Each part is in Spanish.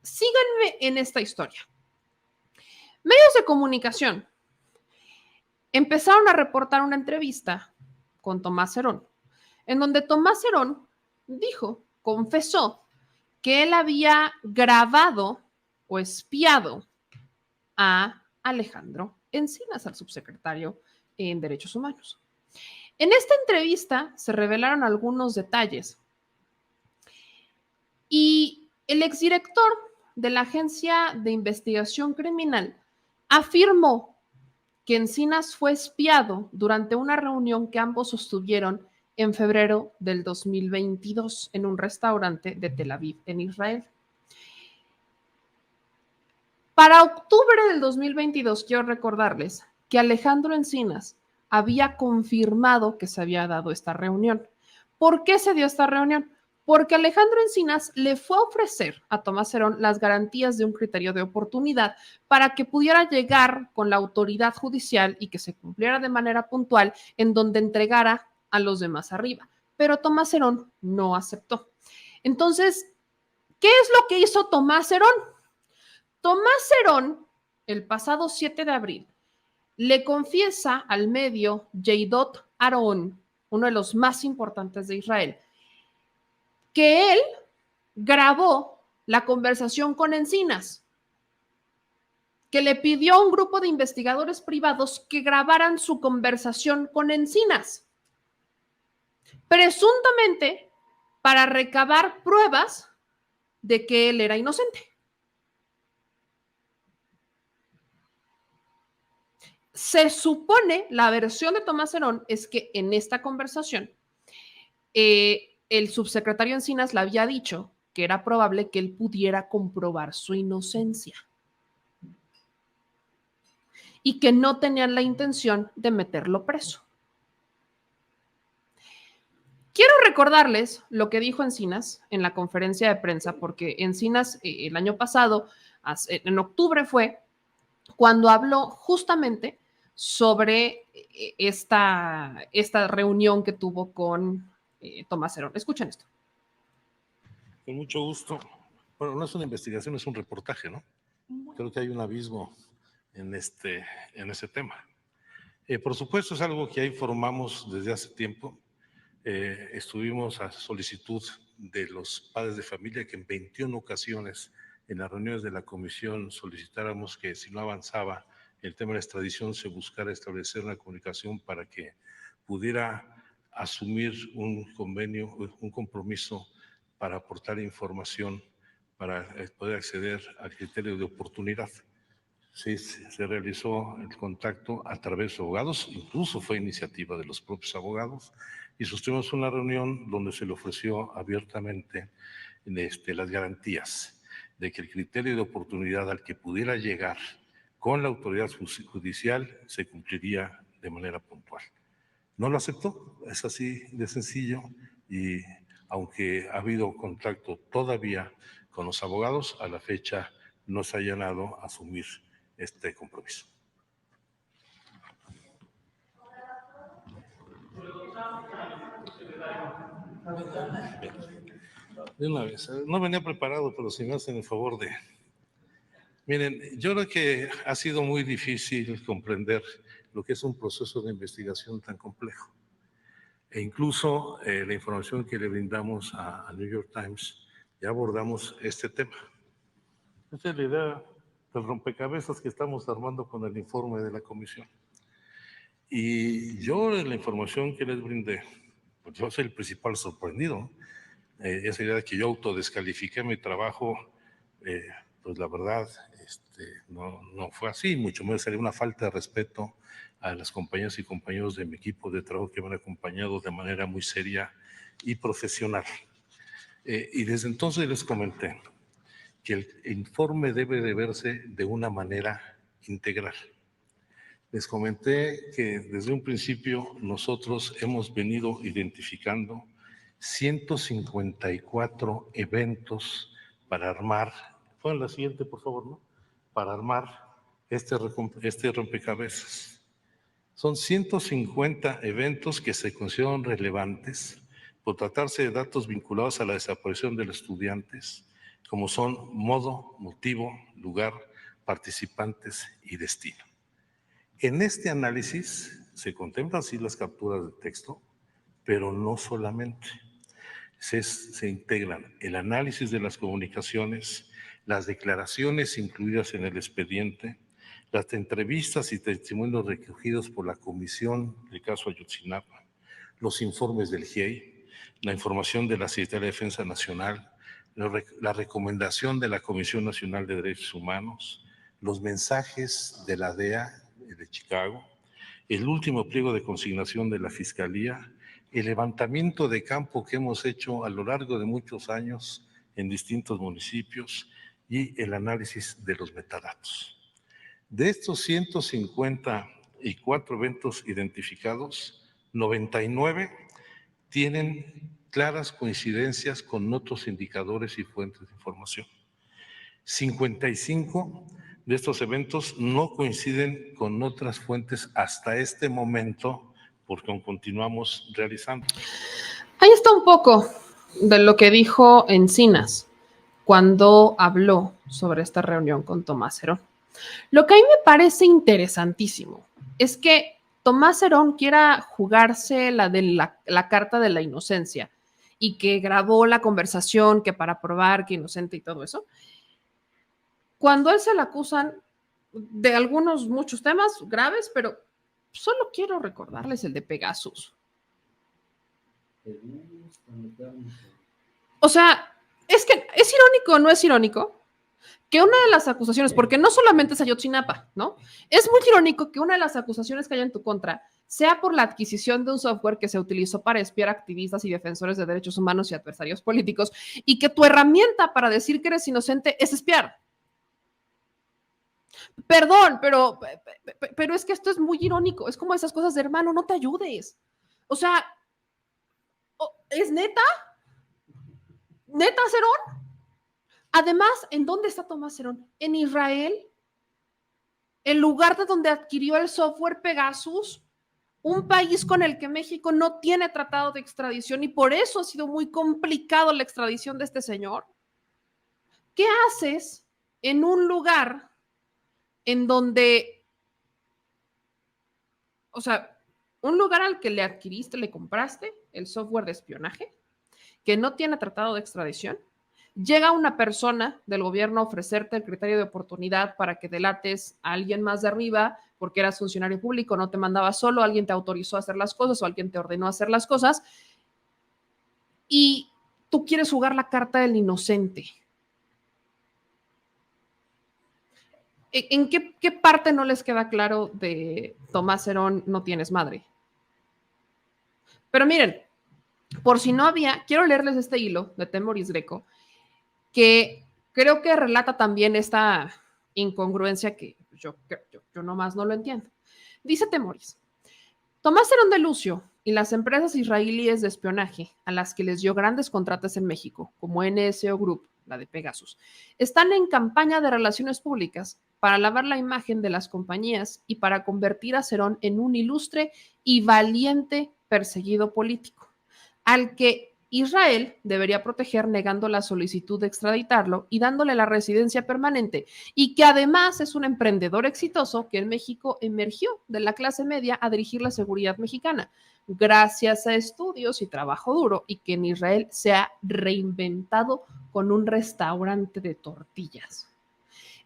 síganme en esta historia. Medios de comunicación empezaron a reportar una entrevista con Tomás Herón, en donde Tomás Herón confesó que él había grabado o espiado a Alejandro Encinas, al subsecretario en Derechos Humanos. En esta entrevista se revelaron algunos detalles y el exdirector de la Agencia de Investigación Criminal afirmó que Encinas fue espiado durante una reunión que ambos sostuvieron en febrero del 2022 en un restaurante de Tel Aviv, en Israel. Para octubre del 2022, quiero recordarles que Alejandro Encinas había confirmado que se había dado esta reunión. ¿Por qué se dio esta reunión? Porque Alejandro Encinas le fue a ofrecer a Tomás Herón las garantías de un criterio de oportunidad para que pudiera llegar con la autoridad judicial y que se cumpliera de manera puntual, en donde entregara a los demás arriba. Pero Tomás Herón no aceptó. Entonces, ¿qué es lo que hizo Tomás Herón? Tomás Herón, el pasado 7 de abril, le confiesa al medio Yedot Ahronoth, uno de los más importantes de Israel, que él grabó la conversación con Encinas, que le pidió a un grupo de investigadores privados que grabaran su conversación con Encinas, presuntamente para recabar pruebas de que él era inocente. Se supone, la versión de Tomás Herón es que en esta conversación el subsecretario Encinas le había dicho que era probable que él pudiera comprobar su inocencia y que no tenían la intención de meterlo preso. Quiero recordarles lo que dijo Encinas en la conferencia de prensa, porque Encinas el año pasado, en octubre fue, cuando habló justamente sobre esta reunión que tuvo con Tomás Herón. Escuchen esto. Con mucho gusto. Bueno, no es una investigación, es un reportaje, ¿no? Creo que hay un abismo en ese tema. Por supuesto, es algo que ya informamos desde hace tiempo. Estuvimos a solicitud de los padres de familia que en 21 ocasiones en las reuniones de la comisión solicitáramos que si no avanzaba el tema de la extradición se buscara establecer una comunicación para que pudiera asumir un convenio, un compromiso para aportar información para poder acceder al criterio de oportunidad. Sí, se realizó el contacto a través de abogados, incluso fue iniciativa de los propios abogados, y sostuvimos una reunión donde se le ofreció abiertamente las garantías de que el criterio de oportunidad al que pudiera llegar con la autoridad judicial se cumpliría de manera puntual. No lo aceptó, es así de sencillo, y aunque ha habido contacto todavía con los abogados, a la fecha no se ha llegado a asumir este compromiso. De una vez, no venía preparado, pero si me hacen el favor de... Miren, yo creo que ha sido muy difícil comprender lo que es un proceso de investigación tan complejo. E incluso la información que le brindamos a New York Times, ya abordamos este tema. Esta es la idea del rompecabezas que estamos armando con el informe de la comisión. Y yo en la información que les brindé, pues yo soy el principal sorprendido. Esa idea de que yo autodescalifiqué mi trabajo, pues la verdad no fue así, mucho menos sería una falta de respeto a las compañeras y compañeros de mi equipo de trabajo que me han acompañado de manera muy seria y profesional. Y desde entonces les comenté que el informe debe de verse de una manera integral. Les comenté que desde un principio nosotros hemos venido identificando 154 eventos para armar, pon la siguiente por favor, ¿no? Para armar este rompecabezas. Son 150 eventos que se consideran relevantes por tratarse de datos vinculados a la desaparición de los estudiantes, como son modo, motivo, lugar, participantes y destino. En este análisis se contemplan sí las capturas de texto, pero no solamente. Se integran el análisis de las comunicaciones, las declaraciones incluidas en el expediente, las entrevistas y testimonios recogidos por la comisión del caso Ayotzinapa, los informes del GIEI, la información de la Secretaría de Defensa Nacional, la recomendación de la Comisión Nacional de Derechos Humanos, los mensajes de la DEA de Chicago, el último pliego de consignación de la Fiscalía, el levantamiento de campo que hemos hecho a lo largo de muchos años en distintos municipios y el análisis de los metadatos. De estos 154 eventos identificados, 99 tienen claras coincidencias con otros indicadores y fuentes de información. 55 de estos eventos no coinciden con otras fuentes hasta este momento, porque aún continuamos realizando. Ahí está un poco de lo que dijo Encinas cuando habló sobre esta reunión con Tomás Herón. Lo que a mí me parece interesantísimo es que Tomás Herón quiera jugarse la de la carta de la inocencia y que grabó la conversación que para probar que inocente y todo eso. Cuando a él se le acusan de muchos temas graves, pero solo quiero recordarles el de Pegasus. O sea, es que es irónico, ¿no es irónico? Que una de las acusaciones, porque no solamente es Ayotzinapa, ¿no? Es muy irónico que una de las acusaciones que hay en tu contra sea por la adquisición de un software que se utilizó para espiar activistas y defensores de derechos humanos y adversarios políticos, y que tu herramienta para decir que eres inocente es espiar. Perdón, pero es que esto es muy irónico. Es como esas cosas de hermano, no te ayudes. O sea, ¿es neta? ¿Neta, Cerón? Además, ¿en dónde está Tomás Herón? En Israel, el lugar de donde adquirió el software Pegasus, un país con el que México no tiene tratado de extradición y por eso ha sido muy complicado la extradición de este señor. ¿Qué haces en un lugar en donde, o sea, un lugar al que le adquiriste, le compraste el software de espionaje, que no tiene tratado de extradición? Llega una persona del gobierno a ofrecerte el criterio de oportunidad para que delates a alguien más de arriba porque eras funcionario público, no te mandaba solo, alguien te autorizó a hacer las cosas o alguien te ordenó a hacer las cosas y tú quieres jugar la carta del inocente. ¿En qué parte no les queda claro de Tomás Herón no tienes madre? Pero miren, por si no había, quiero leerles este hilo de Temoris Greco que creo que relata también esta incongruencia que yo nomás no lo entiendo. Dice Temoris: Tomás Herón de Lucio y las empresas israelíes de espionaje a las que les dio grandes contratos en México, como NSO Group, la de Pegasus, están en campaña de relaciones públicas para lavar la imagen de las compañías y para convertir a Cerón en un ilustre y valiente perseguido político, al que Israel debería proteger negando la solicitud de extraditarlo y dándole la residencia permanente, y que además es un emprendedor exitoso que en México emergió de la clase media a dirigir la seguridad mexicana, gracias a estudios y trabajo duro, y que en Israel se ha reinventado con un restaurante de tortillas.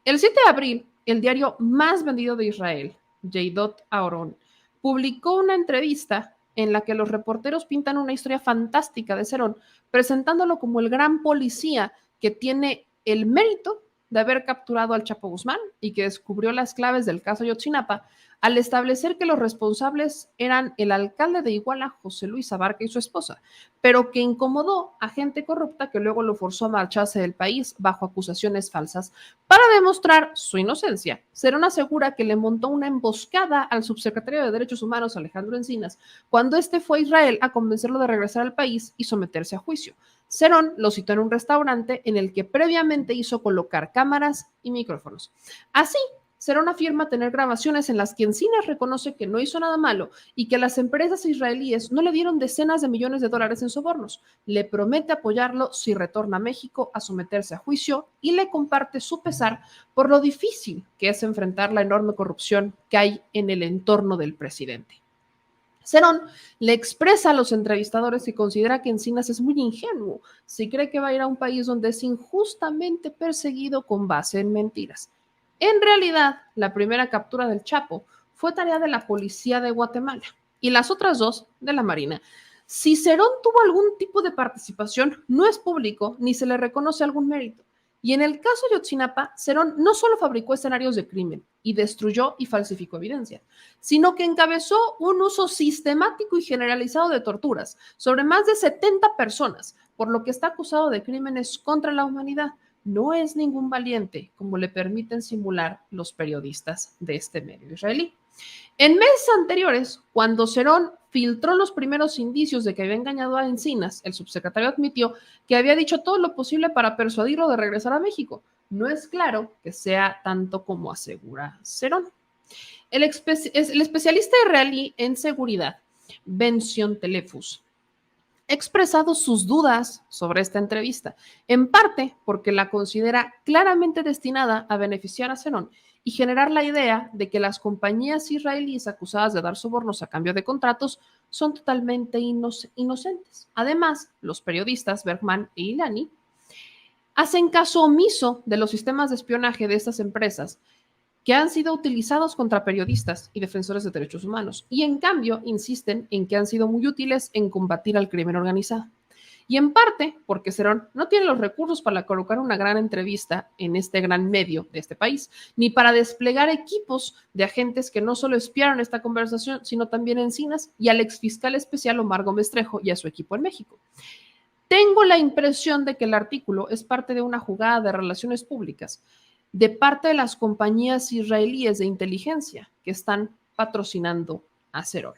El 7 de abril, el diario más vendido de Israel, Yedot Ahron, publicó una entrevista en la que los reporteros pintan una historia fantástica de Cerón, presentándolo como el gran policía que tiene el mérito de haber capturado al Chapo Guzmán y que descubrió las claves del caso Ayotzinapa, al establecer que los responsables eran el alcalde de Iguala, José Luis Abarca, y su esposa, pero que incomodó a gente corrupta que luego lo forzó a marcharse del país bajo acusaciones falsas. Para demostrar su inocencia, Cerón asegura que le montó una emboscada al subsecretario de Derechos Humanos, Alejandro Encinas, cuando este fue a Israel a convencerlo de regresar al país y someterse a juicio. Cerón lo citó en un restaurante en el que previamente hizo colocar cámaras y micrófonos. Así Cerón afirma tener grabaciones en las que Encinas reconoce que no hizo nada malo y que las empresas israelíes no le dieron decenas de millones de dólares en sobornos. Le promete apoyarlo si retorna a México a someterse a juicio y le comparte su pesar por lo difícil que es enfrentar la enorme corrupción que hay en el entorno del presidente. Cerón le expresa a los entrevistadores que considera que Encinas es muy ingenuo si cree que va a ir a un país donde es injustamente perseguido con base en mentiras. En realidad, la primera captura del Chapo fue tarea de la policía de Guatemala y las otras dos de la Marina. Si Cerón tuvo algún tipo de participación, no es público ni se le reconoce algún mérito. Y en el caso de Ayotzinapa, Cerón no solo fabricó escenarios de crimen y destruyó y falsificó evidencia, sino que encabezó un uso sistemático y generalizado de torturas sobre más de 70 personas, por lo que está acusado de crímenes contra la humanidad. No es ningún valiente, como le permiten simular los periodistas de este medio israelí. En meses anteriores, cuando Cerón filtró los primeros indicios de que había engañado a Encinas, el subsecretario admitió que había dicho todo lo posible para persuadirlo de regresar a México. No es claro que sea tanto como asegura Cerón. El especialista israelí en seguridad, Ben-Zion Telefus, ha expresado sus dudas sobre esta entrevista, en parte porque la considera claramente destinada a beneficiar a Cerón y generar la idea de que las compañías israelíes acusadas de dar sobornos a cambio de contratos son totalmente inocentes. Además, los periodistas Bergman e Ilani hacen caso omiso de los sistemas de espionaje de estas empresas que han sido utilizados contra periodistas y defensores de derechos humanos, y en cambio insisten en que han sido muy útiles en combatir al crimen organizado. Y en parte porque Cerón no tiene los recursos para colocar una gran entrevista en este gran medio de este país, ni para desplegar equipos de agentes que no solo espiaron esta conversación, sino también a Encinas y al exfiscal especial Omar Gómez Trejo y a su equipo en México. Tengo la impresión de que el artículo es parte de una jugada de relaciones públicas de parte de las compañías israelíes de inteligencia que están patrocinando a Cerón.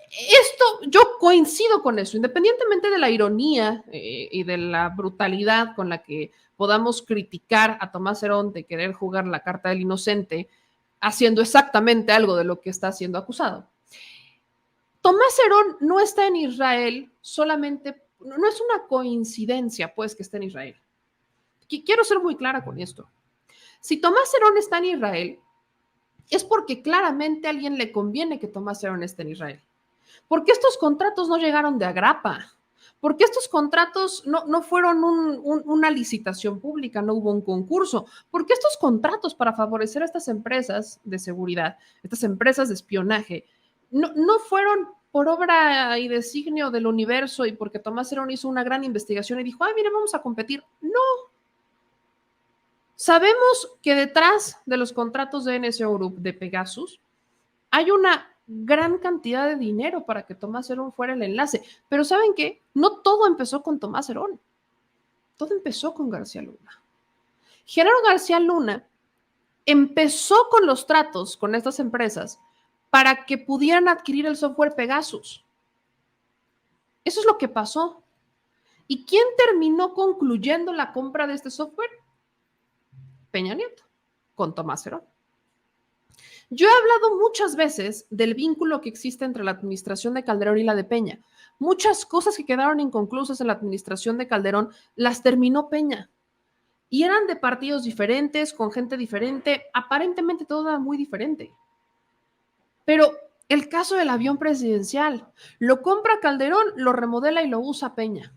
Esto, yo coincido con eso, independientemente de la ironía y de la brutalidad con la que podamos criticar a Tomás Cerón de querer jugar la carta del inocente, haciendo exactamente algo de lo que está siendo acusado. Tomás Cerón no está en Israel solamente, no es una coincidencia, pues, que esté en Israel. Quiero ser muy clara con esto. Si Tomás Cerón está en Israel, es porque claramente a alguien le conviene que Tomás Cerón esté en Israel. Porque estos contratos no llegaron de agrapa. Porque estos contratos no fueron una licitación pública, no hubo un concurso. Porque estos contratos para favorecer a estas empresas de seguridad, estas empresas de espionaje, no fueron por obra y designio del universo y porque Tomás Cerón hizo una gran investigación y dijo, ay, mire, vamos a competir. No. Sabemos que detrás de los contratos de NSO Group de Pegasus hay una gran cantidad de dinero para que Tomás Cerón fuera el enlace. Pero ¿saben qué? No todo empezó con Tomás Cerón. Todo empezó con García Luna. Genaro García Luna empezó con los tratos con estas empresas para que pudieran adquirir el software Pegasus. Eso es lo que pasó. ¿Y quién terminó concluyendo la compra de este software? Peña Nieto, con Tomás Cerón. Yo he hablado muchas veces del vínculo que existe entre la administración de Calderón y la de Peña. Muchas cosas que quedaron inconclusas en la administración de Calderón las terminó Peña. Y eran de partidos diferentes, con gente diferente, aparentemente todo era muy diferente. Pero el caso del avión presidencial, lo compra Calderón, lo remodela y lo usa Peña.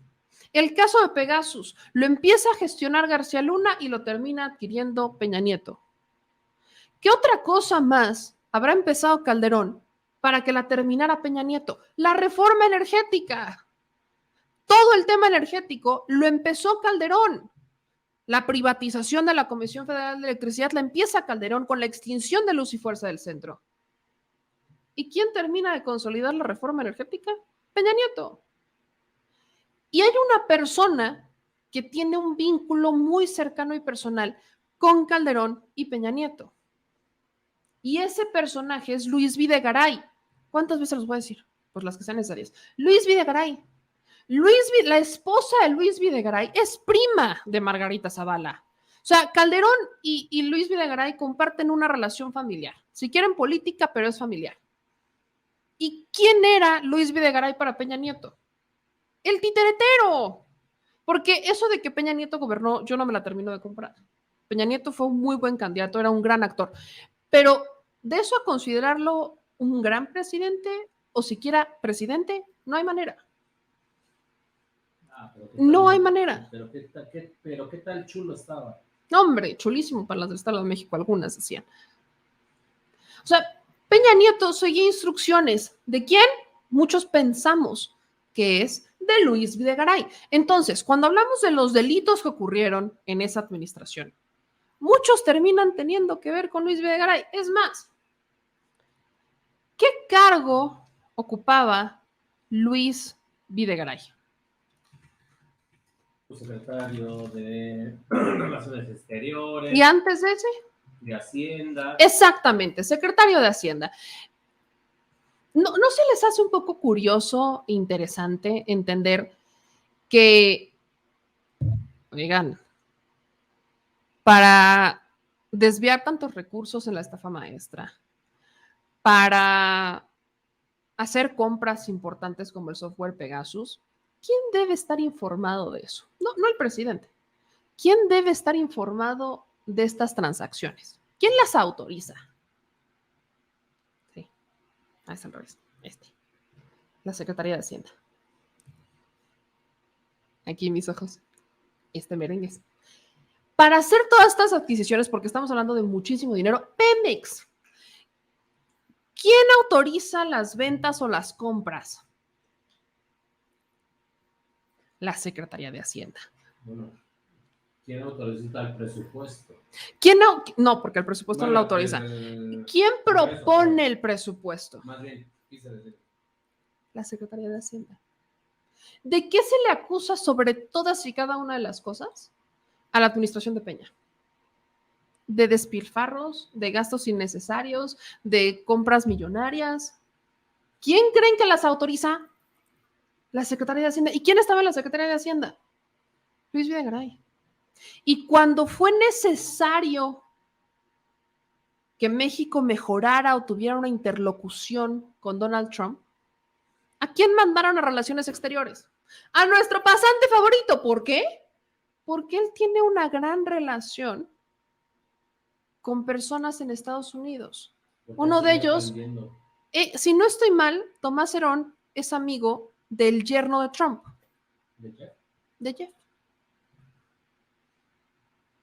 El caso de Pegasus, lo empieza a gestionar García Luna y lo termina adquiriendo Peña Nieto. ¿Qué otra cosa más habrá empezado Calderón para que la terminara Peña Nieto? La reforma energética. Todo el tema energético lo empezó Calderón. La privatización de la Comisión Federal de Electricidad la empieza Calderón con la extinción de Luz y Fuerza del Centro. ¿Y quién termina de consolidar la reforma energética? Peña Nieto. Y hay una persona que tiene un vínculo muy cercano y personal con Calderón y Peña Nieto. Y ese personaje es Luis Videgaray. ¿Cuántas veces los voy a decir? Pues las que sean necesarias. Luis Videgaray. La esposa de Luis Videgaray es prima de Margarita Zavala. O sea, Calderón y Luis Videgaray comparten una relación familiar. Si quieren política, pero es familiar. ¿Y quién era Luis Videgaray para Peña Nieto? El titeretero. Porque eso de que Peña Nieto gobernó, yo no me la termino de comprar. Peña Nieto fue un muy buen candidato, era un gran actor. Pero de eso a considerarlo un gran presidente o siquiera presidente, no hay manera. No hay manera. Pero qué tal chulo estaba. No, hombre, chulísimo para las del Estado de México, algunas decían. O sea, Peña Nieto seguía instrucciones. ¿De quién? Muchos pensamos que es de Luis Videgaray. Entonces, cuando hablamos de los delitos que ocurrieron en esa administración, muchos terminan teniendo que ver con Luis Videgaray. Es más, ¿qué cargo ocupaba Luis Videgaray? Secretario de Relaciones Exteriores. ¿Y antes de ese? De Hacienda. Exactamente, secretario de Hacienda. ¿No se les hace un poco curioso, interesante entender que, oigan, para desviar tantos recursos en la estafa maestra, para hacer compras importantes como el software Pegasus, ¿quién debe estar informado de eso? No el presidente. ¿Quién debe estar informado de estas transacciones? ¿Quién las autoriza? Sí, es al revés. La Secretaría de Hacienda. Aquí mis ojos. Merengues. Para hacer todas estas adquisiciones, porque estamos hablando de muchísimo dinero, Pemex. ¿Quién autoriza las ventas o las compras? La Secretaría de Hacienda. Bueno, ¿quién autoriza el presupuesto? ¿Quién no, porque el presupuesto no lo autoriza. ¿Quién propone el presupuesto? Más bien, quise decir. La Secretaría de Hacienda. ¿De qué se le acusa sobre todas y cada una de las cosas? A la administración de Peña. De despilfarros, de gastos innecesarios, de compras millonarias. ¿Quién creen que las autoriza? La Secretaría de Hacienda. ¿Y quién estaba en la Secretaría de Hacienda? Luis Videgaray. Y cuando fue necesario que México mejorara o tuviera una interlocución con Donald Trump, ¿a quién mandaron a Relaciones Exteriores? A nuestro pasante favorito. ¿Por qué? Porque él tiene una gran relación con personas en Estados Unidos. Uno de ellos, si no estoy mal, Tomás Herón es amigo del yerno de Trump. ¿De Jeff?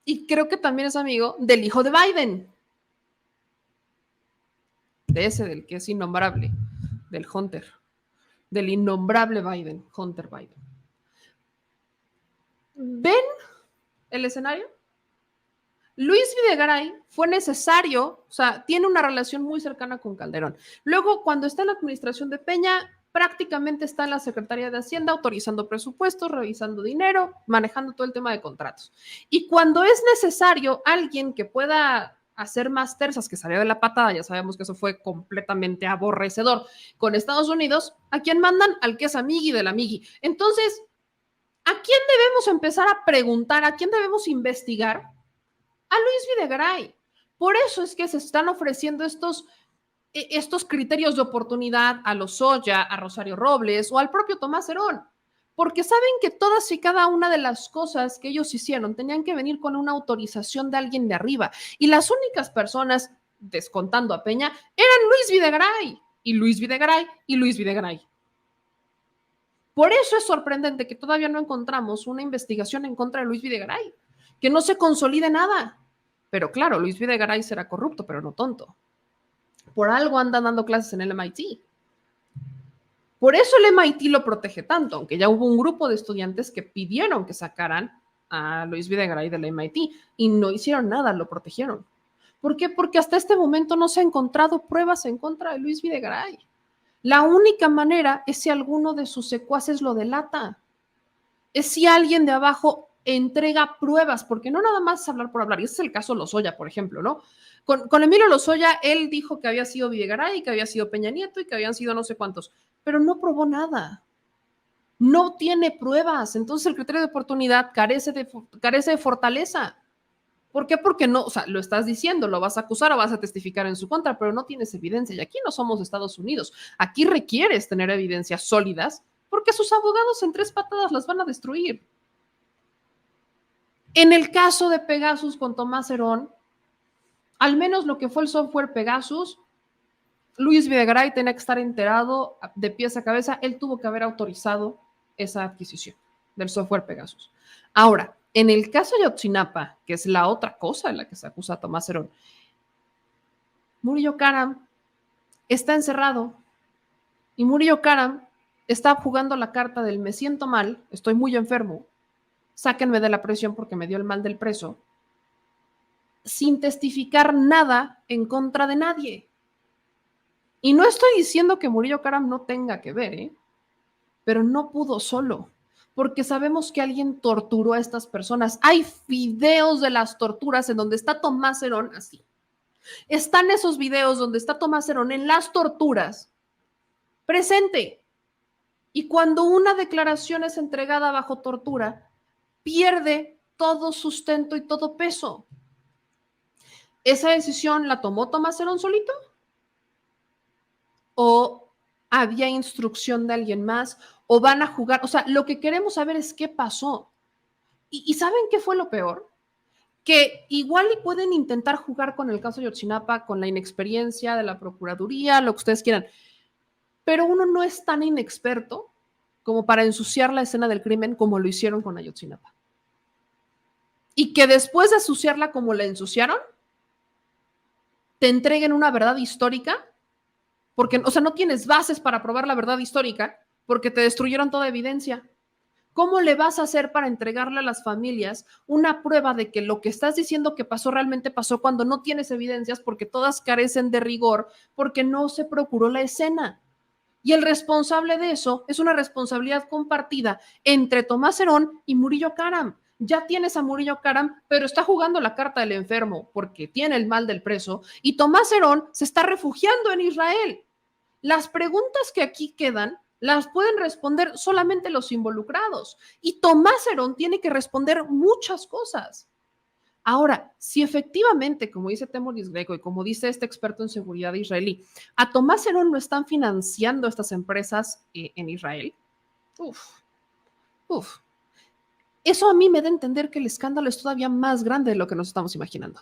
Y creo que también es amigo del hijo de Biden. De ese, del que es innombrable, del Hunter. Del innombrable Biden, Hunter Biden. ¿Ven el escenario? Luis Videgaray fue necesario, o sea, tiene una relación muy cercana con Calderón. Luego, cuando está en la administración de Peña, prácticamente está en la Secretaría de Hacienda autorizando presupuestos, revisando dinero, manejando todo el tema de contratos. Y cuando es necesario alguien que pueda hacer más terzas, que salió de la patada, ya sabemos que eso fue completamente aborrecedor con Estados Unidos, ¿a quién mandan? Al que es amigui del amigui. Entonces, ¿a quién debemos empezar a preguntar? ¿A quién debemos investigar? A Luis Videgaray. Por eso es que se están ofreciendo estos criterios de oportunidad a Lozoya, a Rosario Robles o al propio Tomás Herón, porque saben que todas y cada una de las cosas que ellos hicieron tenían que venir con una autorización de alguien de arriba, y las únicas personas, descontando a Peña, eran Luis Videgaray, y Luis Videgaray, y Luis Videgaray. Por eso es sorprendente que todavía no encontramos una investigación en contra de Luis Videgaray, que no se consolide nada. Pero claro, Luis Videgaray será corrupto, pero no tonto. Por algo andan dando clases en el MIT. Por eso el MIT lo protege tanto, aunque ya hubo un grupo de estudiantes que pidieron que sacaran a Luis Videgaray del MIT y no hicieron nada, lo protegieron. ¿Por qué? Porque hasta este momento no se han encontrado pruebas en contra de Luis Videgaray. La única manera es si alguno de sus secuaces lo delata. Es si alguien de abajo entrega pruebas, porque no nada más es hablar por hablar. Y ese es el caso Lozoya, por ejemplo, ¿no? Con Emilio Lozoya, él dijo que había sido Videgaray, que había sido Peña Nieto y que habían sido no sé cuántos, pero no probó nada. No tiene pruebas. Entonces el criterio de oportunidad carece de fortaleza. ¿Por qué? Porque no, o sea, lo estás diciendo, lo vas a acusar o vas a testificar en su contra, pero no tienes evidencia. Y aquí no somos Estados Unidos. Aquí requieres tener evidencias sólidas porque sus abogados en 3 patadas las van a destruir. En el caso de Pegasus con Tomás Herón, al menos lo que fue el software Pegasus, Luis Videgaray tenía que estar enterado de pies a cabeza. Él tuvo que haber autorizado esa adquisición del software Pegasus. Ahora, en el caso de Ayotzinapa, que es la otra cosa en la que se acusa a Tomás Herón, Murillo Karam está encerrado y Murillo Karam está jugando la carta del me siento mal, estoy muy enfermo, sáquenme de la prisión porque me dio el mal del preso, sin testificar nada en contra de nadie. Y no estoy diciendo que Murillo Karam no tenga que ver, pero no pudo solo, porque sabemos que alguien torturó a estas personas. Hay videos de las torturas en donde está Tomás Herón así. Están esos videos donde está Tomás Herón en las torturas, presente. Y cuando una declaración es entregada bajo tortura, pierde todo sustento y todo peso. ¿Esa decisión la tomó Tomás Herón solito? ¿O había instrucción de alguien más? ¿O van a jugar? O sea, lo que queremos saber es qué pasó. ¿Y saben qué fue lo peor? Que igual y pueden intentar jugar con el caso de Ayotzinapa, con la inexperiencia de la Procuraduría, lo que ustedes quieran, pero uno no es tan inexperto como para ensuciar la escena del crimen como lo hicieron con Ayotzinapa. Y que después de ensuciarla como la ensuciaron, te entreguen una verdad histórica, porque, o sea, no tienes bases para probar la verdad histórica, porque te destruyeron toda evidencia. ¿Cómo le vas a hacer para entregarle a las familias una prueba de que lo que estás diciendo que pasó realmente pasó cuando no tienes evidencias, porque todas carecen de rigor, porque no se procuró la escena? Y el responsable de eso es una responsabilidad compartida entre Tomás Herón y Murillo Karam. Ya tienes a Murillo Karam, pero está jugando la carta del enfermo porque tiene el mal del preso, y Tomás Herón se está refugiando en Israel. Las preguntas que aquí quedan las pueden responder solamente los involucrados, y Tomás Herón tiene que responder muchas cosas. Ahora, si efectivamente, como dice Temoris Greco y como dice este experto en seguridad israelí, a Tomás Herón no están financiando estas empresas en Israel, eso a mí me da a entender que el escándalo es todavía más grande de lo que nos estamos imaginando.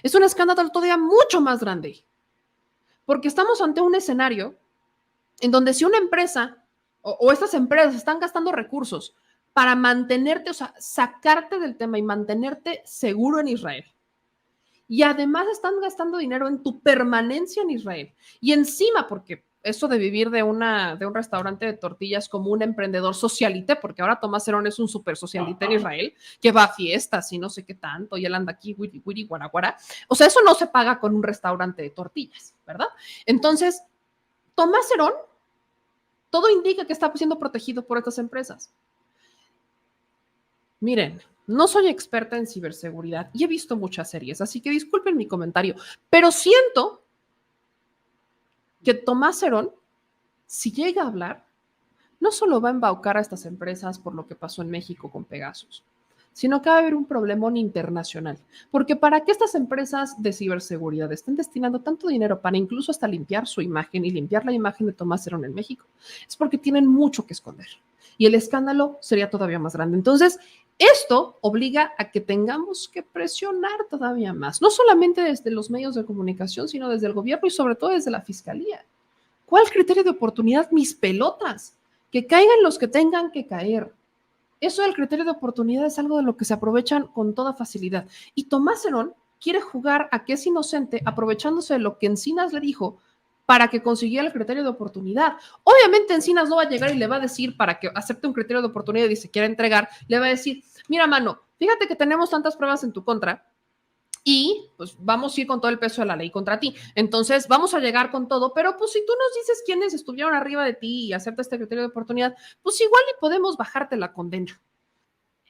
Es un escándalo todavía mucho más grande, porque estamos ante un escenario en donde si una empresa o estas empresas están gastando recursos para mantenerte, o sea, sacarte del tema y mantenerte seguro en Israel, y además están gastando dinero en tu permanencia en Israel, y encima, porque eso de vivir de un restaurante de tortillas como un emprendedor socialite, porque ahora Tomás Herón es un súper socialite en Israel, que va a fiestas y no sé qué tanto, y él anda aquí, wiri, wiri, guara, guara. O sea, eso no se paga con un restaurante de tortillas, ¿verdad? Entonces, Tomás Herón, todo indica que está siendo protegido por estas empresas. Miren, no soy experta en ciberseguridad y he visto muchas series, así que disculpen mi comentario, pero siento que Tomás Herón, si llega a hablar, no solo va a embaucar a estas empresas por lo que pasó en México con Pegasus, sino que va a haber un problemón internacional. Porque para que estas empresas de ciberseguridad estén destinando tanto dinero para incluso hasta limpiar su imagen y limpiar la imagen de Tomás Herón en México, es porque tienen mucho que esconder. Y el escándalo sería todavía más grande. Entonces, esto obliga a que tengamos que presionar todavía más, no solamente desde los medios de comunicación, sino desde el gobierno y sobre todo desde la fiscalía. ¿Cuál criterio de oportunidad? Mis pelotas. Que caigan los que tengan que caer. Eso del criterio de oportunidad es algo de lo que se aprovechan con toda facilidad. Y Tomás Herón quiere jugar a que es inocente aprovechándose de lo que Encinas le dijo para que consiguiera el criterio de oportunidad. Obviamente Encinas no va a llegar y le va a decir, para que acepte un criterio de oportunidad y se quiera entregar, le va a decir, mira, mano, fíjate que tenemos tantas pruebas en tu contra y pues vamos a ir con todo el peso de la ley contra ti. Entonces vamos a llegar con todo, pero pues si tú nos dices quiénes estuvieron arriba de ti y aceptas este criterio de oportunidad, pues igual y podemos bajarte la condena.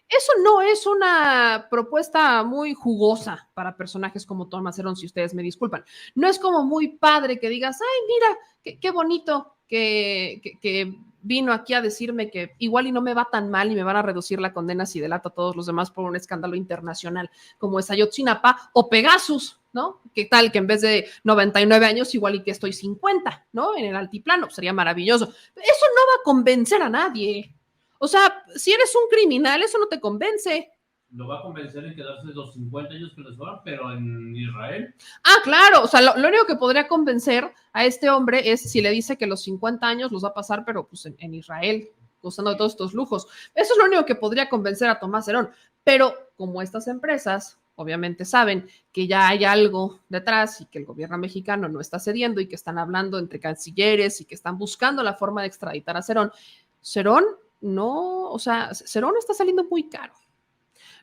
Eso no es una propuesta muy jugosa para personajes como Tomás Herón, si ustedes me disculpan. No es como muy padre que digas, ay, mira, qué bonito que vino aquí a decirme que igual y no me va tan mal y me van a reducir la condena si delato a todos los demás por un escándalo internacional como es Ayotzinapa o Pegasus, ¿no? ¿Qué tal que en vez de 99 años igual y que estoy 50, ¿no? En el altiplano, sería maravilloso. Eso no va a convencer a nadie. O sea, si eres un criminal, eso no te convence. Lo va a convencer en quedarse los 50 años que les sobran, pero en Israel. Ah, claro, o sea, lo único que podría convencer a este hombre es si le dice que los 50 años los va a pasar, pero pues en Israel, gozando de todos estos lujos. Eso es lo único que podría convencer a Tomás Herón. Pero como estas empresas obviamente saben que ya hay algo detrás y que el gobierno mexicano no está cediendo y que están hablando entre cancilleres y que están buscando la forma de extraditar a Cerón, Cerón no, o sea, Cerón está saliendo muy caro.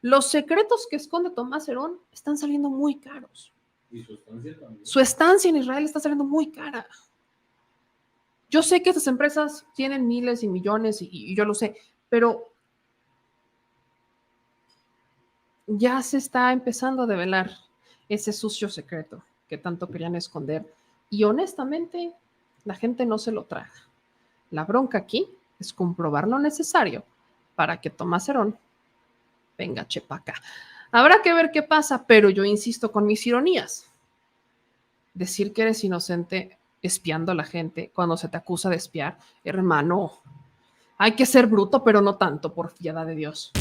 Los secretos que esconde Tomás Herón están saliendo muy caros. Y su estancia también. Su estancia en Israel está saliendo muy cara. Yo sé que estas empresas tienen miles y millones y yo lo sé, pero ya se está empezando a develar ese sucio secreto que tanto querían esconder. Y honestamente, la gente no se lo traga. La bronca aquí es comprobar lo necesario para que Tomás Herón venga chepaca. Habrá que ver qué pasa, pero yo insisto con mis ironías. Decir que eres inocente espiando a la gente cuando se te acusa de espiar, hermano, hay que ser bruto, pero no tanto, por piedad de Dios.